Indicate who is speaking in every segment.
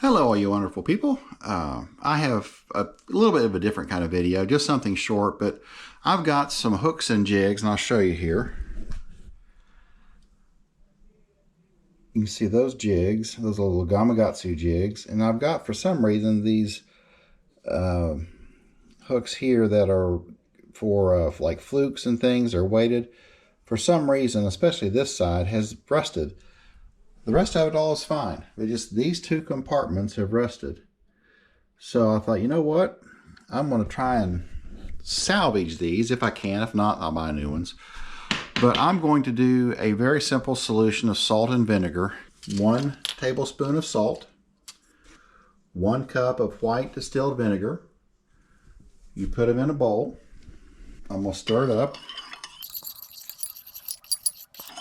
Speaker 1: Hello, all you wonderful people. I have a little bit of a different kind of video, just something short, but I've got some hooks and jigs, and I'll show you here. You can see those jigs, those little Gamakatsu jigs, and I've got, for some reason, these hooks here that are for like flukes and things are weighted. For some reason, especially this side, has rusted. The rest of it all is fine, but just these two compartments have rusted. So I thought, you know what? I'm going to try and salvage these if I can. If not, I'll buy new ones. But I'm going to do a very simple solution of salt and vinegar. 1 tablespoon of salt, 1 cup of white distilled vinegar. You put them in a bowl. I'm going to stir it up.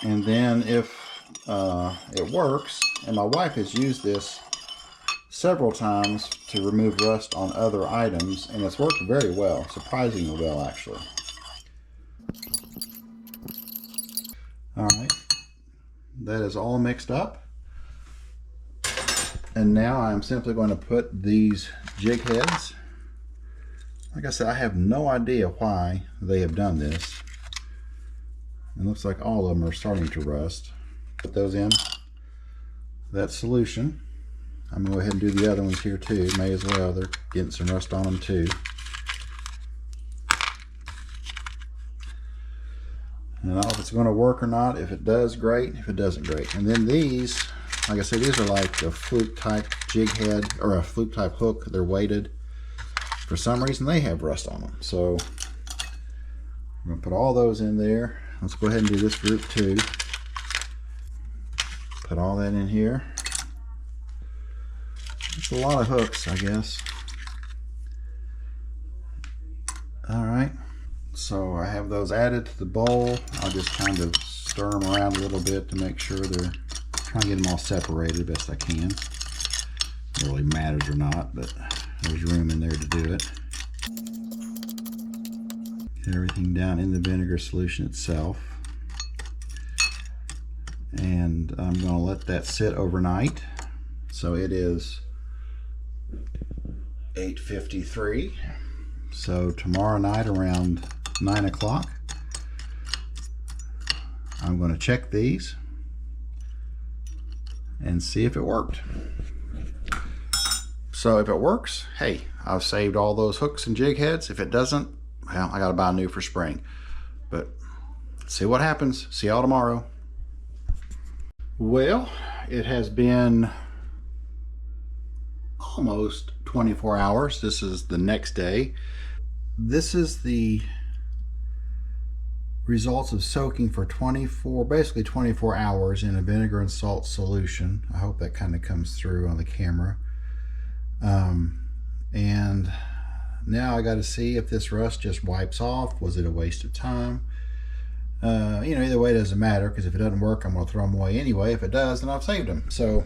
Speaker 1: And then if it works, and my wife has used this several times to remove rust on other items, and it's worked very well, surprisingly well actually. Alright, that is all mixed up, and now I'm simply going to put these jig heads. Like I said, I have no idea why they have done this. It looks like all of them are starting to rust. Put those in that solution. I'm going to go ahead and do the other ones here too. May as well. They're getting some rust on them too. And I don't know if it's going to work or not. If it does, great. If it doesn't, great. And then these, like I said, these are like a fluke type jig head or a fluke type hook. They're weighted. For some reason, they have rust on them. So I'm going to put all those in there. Let's go ahead and do this group too. Put all that in here. It's a lot of hooks, I guess. Alright, so I have those added to the bowl. I'll just kind of stir them around a little bit to make sure they're trying to get them all separated best I can. It really matters or not, but there's room in there to do it. Get everything down in the vinegar solution itself. And I'm going to let that sit overnight. So it is 8:53. So tomorrow night around 9 o'clock, I'm going to check these and see if it worked. So if it works, hey, I've saved all those hooks and jig heads. If it doesn't, well, I got to buy new for spring. But see what happens. See y'all tomorrow. Well, it has been almost 24 hours. This is the next day. This is the results of soaking for basically 24 hours in a vinegar and salt solution. I hope that kind of comes through on the camera. And now I got to see if this rust just wipes off. Was it a waste of time? You know, either way, it doesn't matter, because if it doesn't work, I'm going to throw them away anyway. If it does, then I've saved them. So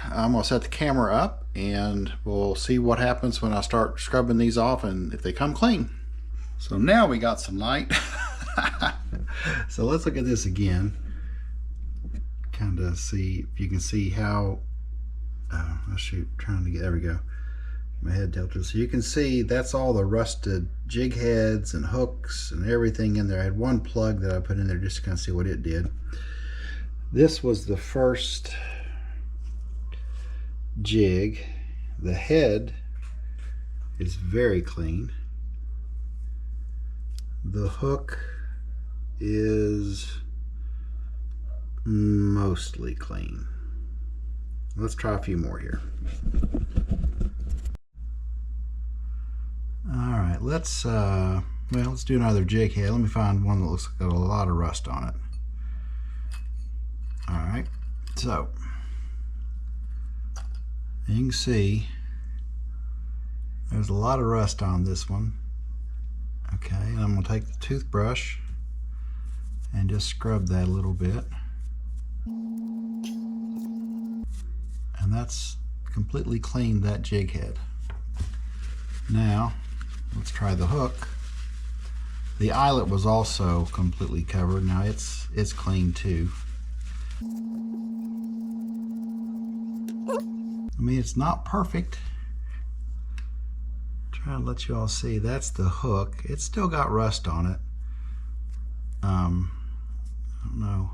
Speaker 1: I'm going to set the camera up, and we'll see what happens when I start scrubbing these off and if they come clean. So now we got some light. So let's look at this again. Kind of see if you can see how, oh shoot, trying to get, there we go. My head tilted. So you can see that's all the rusted jig heads and hooks and everything in there. I had one plug that I put in there just to kind of see what it did. This was the first jig. The head is very clean. The hook is mostly clean. Let's try a few more here. Alright, let's do another jig head. Let me find one that looks like got a lot of rust on it. Alright, so you can see there's a lot of rust on this one. Okay, and I'm going to take the toothbrush and just scrub that a little bit. And that's completely cleaned that jig head. Now, let's try the hook. The eyelet was also completely covered. Now it's clean too. I mean, it's not perfect. Try to let you all see. That's the hook. It's still got rust on it. I don't know.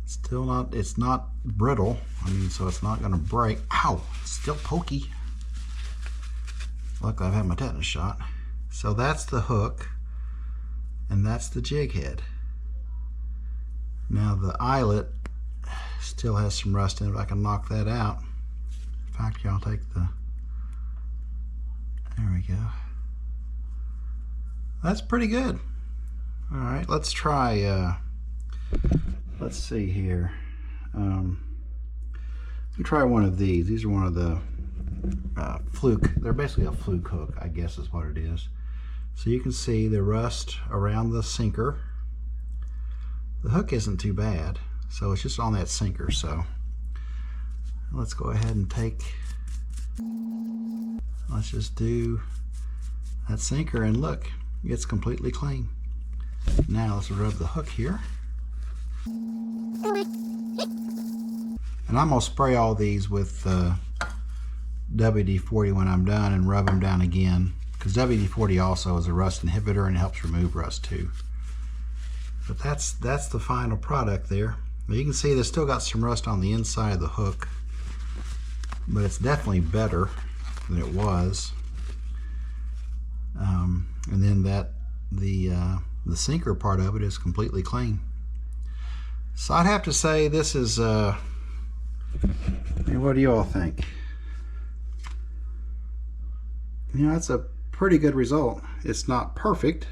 Speaker 1: Still not, it's not brittle. I mean, so it's not gonna break. Ow, it's still pokey. Luckily I've had my tetanus shot. So that's the hook, and that's the jig head. Now the eyelet still has some rust in it, but I can knock that out. In fact, here, I'll take the, there we go. That's pretty good. All right, let's try, let's see here. We try one of these. These are one of the fluke. They're basically a fluke hook, I guess is what it is. So you can see the rust around the sinker. The hook isn't too bad, so it's just on that sinker. So let's go ahead and let's just do that sinker, and look, it's completely clean. Now let's rub the hook here. And I'm going to spray all these with WD-40 when I'm done and rub them down again, because WD-40 also is a rust inhibitor and helps remove rust too. But that's the final product there. Now you can see there's still got some rust on the inside of the hook, but it's definitely better than it was. And then the sinker part of it is completely clean. So I'd have to say this is, what do you all think? You know, that's a pretty good result. It's not perfect,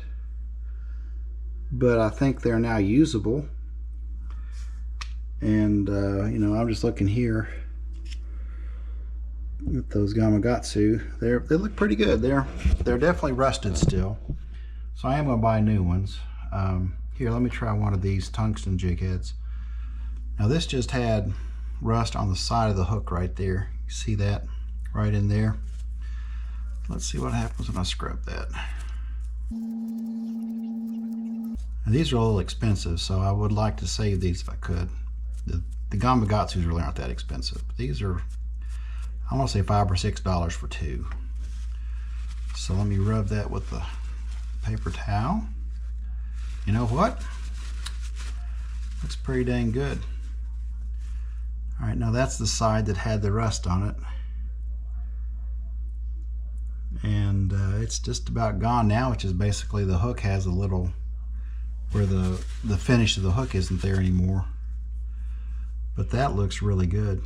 Speaker 1: but I think they're now usable. And you know, I'm just looking here at those Gamakatsu. They look pretty good. They're definitely rusted still, so I am going to buy new ones. Here, let me try one of these tungsten jig heads. Now this just had rust on the side of the hook right there. You see that right in there? Let's see what happens when I scrub that. Now, these are a little expensive, so I would like to save these if I could. The Gamakatsus really aren't that expensive. But these are, I want to say $5 or $6 for two. So let me rub that with the paper towel. You know what? Looks pretty dang good. All right, now that's the side that had the rust on it. And it's just about gone now, which is basically the hook has a little, where the finish of the hook isn't there anymore. But that looks really good.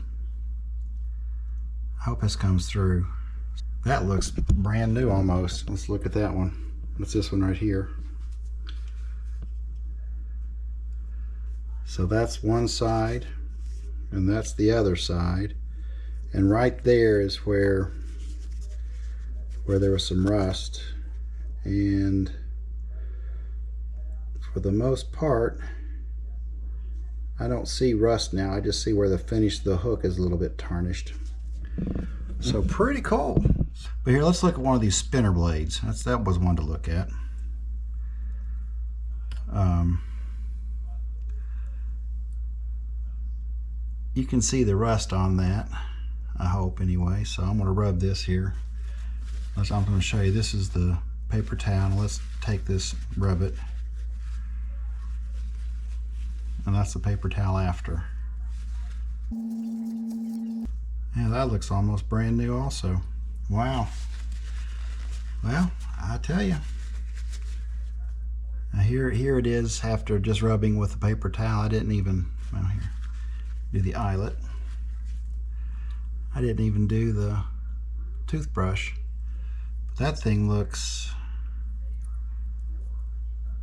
Speaker 1: I hope this comes through. That looks brand new almost. Let's look at that one. That's this one right here. So that's one side, and that's the other side. And right there is where there was some rust. And for the most part, I don't see rust now. I just see where the finish of the hook is a little bit tarnished. So pretty cool. But here, let's look at one of these spinner blades. That was one to look at. You can see the rust on that, I hope anyway. So I'm going to rub this here. I'm going to show you, this is the paper towel. Let's take this, rub it. And that's the paper towel after. Yeah, that looks almost brand new also. Wow. Well, I tell you. Now here it is after just rubbing with the paper towel. I didn't even, well, here, do the eyelet. I didn't even do the toothbrush. But that thing looks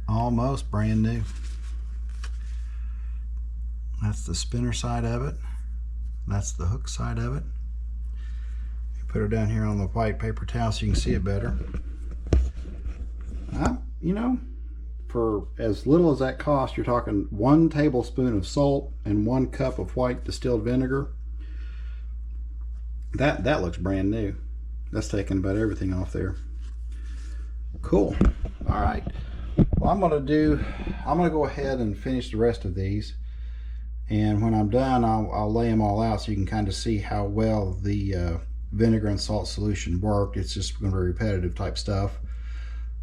Speaker 1: almost brand new. That's the spinner side of it. That's the hook side of it. Put her down here on the white paper towel so you can see it better. You know, for as little as that cost, you're talking 1 tablespoon of salt and 1 cup of white distilled vinegar. That looks brand new. That's taking about everything off there. Cool. All right. Well, I'm gonna go ahead and finish the rest of these. And when I'm done, I'll lay them all out so you can kind of see how well the vinegar and salt solution worked. It's just going to be repetitive type stuff.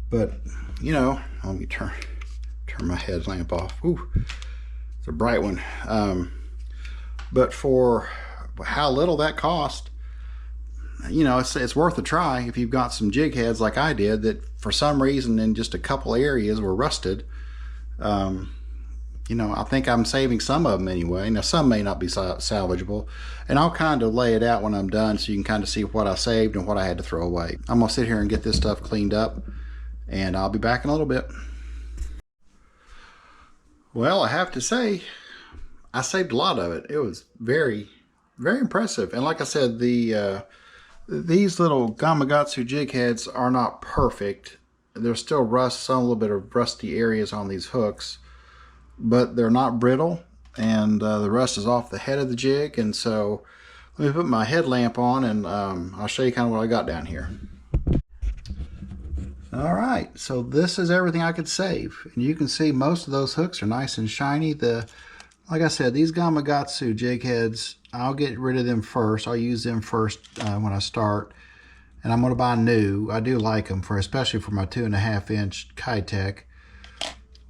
Speaker 1: But, you know, let me turn my headlamp off. Ooh, it's a bright one. But for how little that cost, you know, it's worth a try if you've got some jig heads like I did that for some reason in just a couple areas were rusted. You know, I think I'm saving some of them anyway. Now, some may not be salvageable, and I'll kind of lay it out when I'm done so you can kind of see what I saved and what I had to throw away. I'm gonna sit here and get this stuff cleaned up, and I'll be back in a little bit. Well, I have to say, I saved a lot of it. It was very, very impressive. And like I said, these little Gamakatsu jig heads are not perfect. There's still rust, some little bit of rusty areas on these hooks, but they're not brittle, and the rust is off the head of the jig. And so let me put my headlamp on, and I'll show you kind of what I got down here. All right, so this is everything I could save, and you can see most of those hooks are nice and shiny. Like I said, these Gamakatsu jig heads, I'll get rid of them first. I'll use them first when I start, and I'm going to buy new. I do like them, especially for my 2.5-inch Kitech.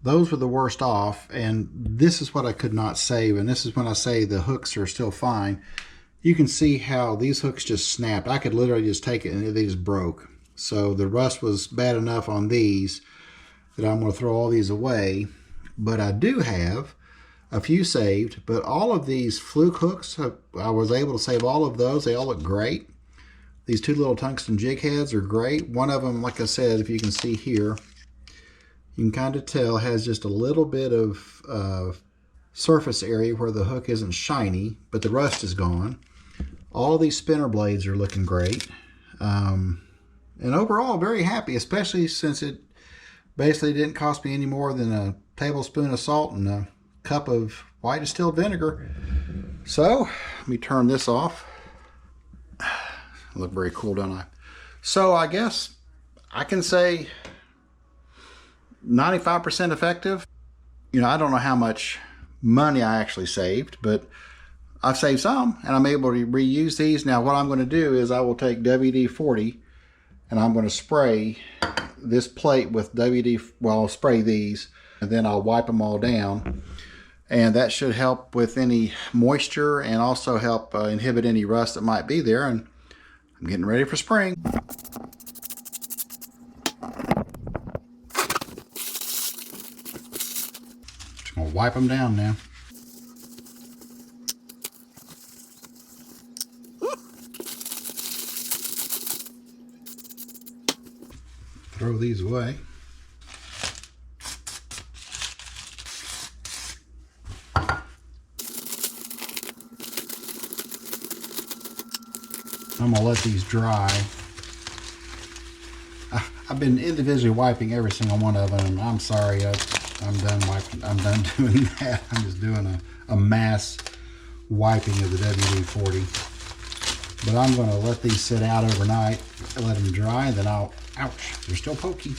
Speaker 1: Those were the worst off, and this is what I could not save, and this is when I say the hooks are still fine. You can see how these hooks just snapped. I could literally just take it and they just broke. So the rust was bad enough on these that I'm going to throw all these away. But I do have a few saved, but all of these fluke hooks, I was able to save all of those. They all look great. These two little tungsten jig heads are great. One of them, like I said, if you can see here, you can kind of tell has just a little bit of surface area where the hook isn't shiny, but the rust is gone. All of these spinner blades are looking great. And overall, very happy, especially since it basically didn't cost me any more than a tablespoon of salt and a cup of white distilled vinegar. So, let me turn this off. I look very cool, don't I? So, I guess I can say 95% effective. You know, I don't know how much money I actually saved, but I've saved some, and I'm able to reuse these. Now, what I'm going to do is I will take WD-40, and I'm going to spray this plate with I'll spray these, and then I'll wipe them all down. And that should help with any moisture and also help inhibit any rust that might be there. And I'm getting ready for spring. Just going to wipe them down now. Throw these away. I'm gonna let these dry. I've been individually wiping every single one of them. I'm sorry, I'm done wiping. I'm done doing that. I'm just doing a mass wiping of the WD-40. But I'm gonna let these sit out overnight and let them dry, and then ouch, they're still pokey.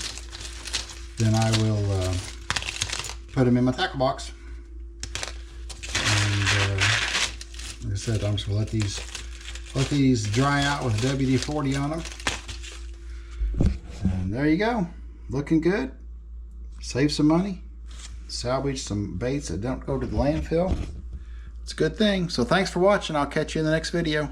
Speaker 1: Then I will put them in my tackle box. And like I said, I'm just gonna let these dry out with WD-40 on them. And there you go, looking good. Save some money, salvage some baits that don't go to the landfill. It's a good thing. So thanks for watching. I'll catch you in the next video.